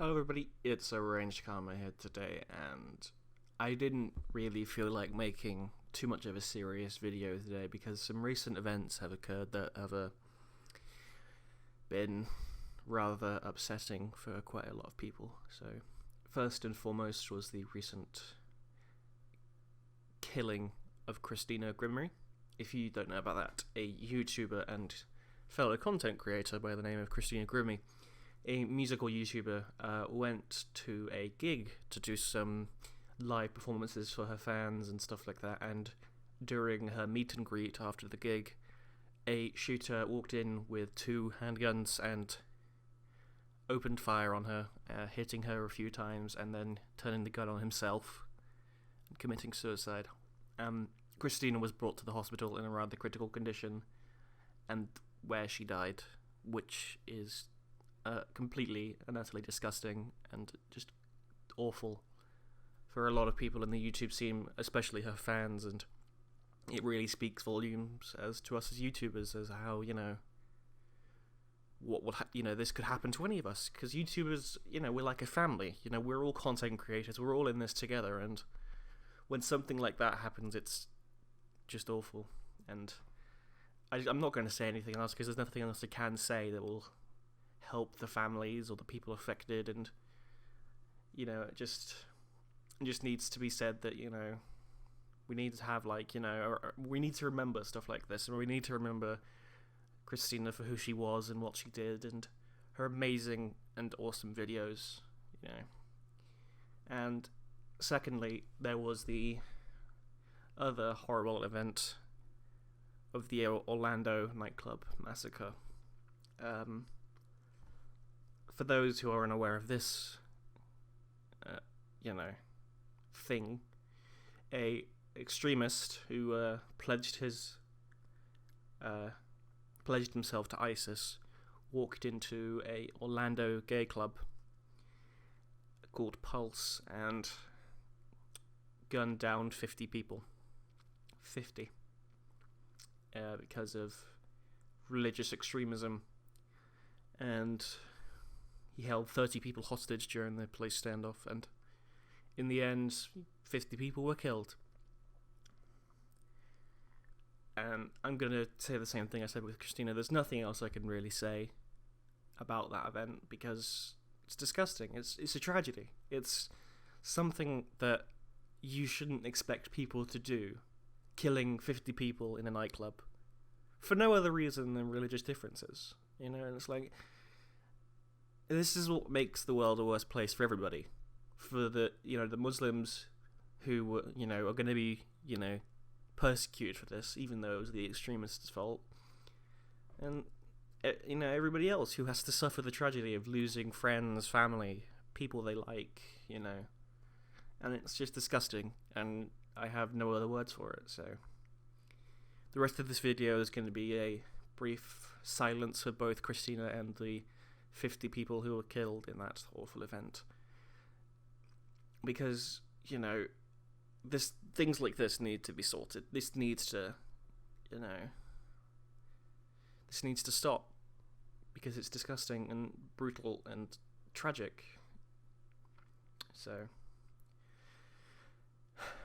Hello everybody, it's ArrangedKarma here today, and I didn't really feel like making too much of a serious video today because some recent events have occurred that have been rather upsetting for quite a lot of people. So, first and foremost was the recent killing of Christina Grimmie. If you don't know about that, a YouTuber and fellow content creator by the name of Christina Grimmie, a musical YouTuber, went to a gig to do some live performances for her fans and stuff like that, and during her meet and greet after the gig, a shooter walked in with two handguns and opened fire on her, hitting her a few times and then turning the gun on himself and committing suicide. Christina was brought to the hospital in a rather critical condition, and where she died, which is completely and utterly disgusting and just awful for a lot of people in the YouTube scene, especially her fans, and it really speaks volumes as to us as YouTubers as how, this could happen to any of us, because YouTubers, we're like a family, we're all content creators, we're all in this together, and when something like that happens, it's just awful. And I'm not going to say anything else because there's nothing else I can say that will help the families or the people affected, and it just needs to be said that we need to have we need to remember stuff like this, and we need to remember Christina for who she was and what she did and her amazing and awesome videos, And secondly, there was the other horrible event of the Orlando nightclub massacre. For those who are unaware of this, thing, a extremist who pledged himself to ISIS walked into a Orlando gay club called Pulse and gunned down 50 people. 50. Because of religious extremism, and he held 30 people hostage during the police standoff, and in the end, 50 people were killed. And I'm going to say the same thing I said with Christina. There's nothing else I can really say about that event because it's disgusting. It's a tragedy. It's something that you shouldn't expect people to do, killing 50 people in a nightclub for no other reason than religious differences. And it's like, this is what makes the world a worse place for everybody. For the Muslims who are going to be persecuted for this, even though it was the extremists' fault, and everybody else who has to suffer the tragedy of losing friends, family, people they like, and it's just disgusting, and I have no other words for it. So the rest of this video is going to be a brief silence for both Christina and the 50 people who were killed in that awful event, because things like this need to be sorted. This needs to stop because it's disgusting and brutal and tragic. So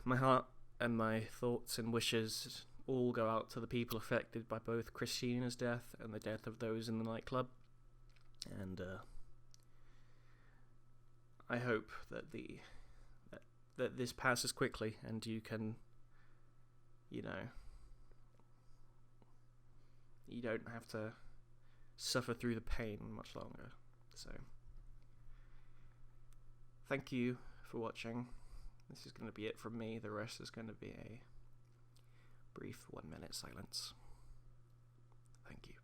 my heart and my thoughts and wishes all go out to the people affected by both Christina's death and the death of those in the nightclub. And I hope that that this passes quickly and you can, you don't have to suffer through the pain much longer. So, thank you for watching. This is going to be it from me. The rest is going to be a brief 1-minute silence. Thank you.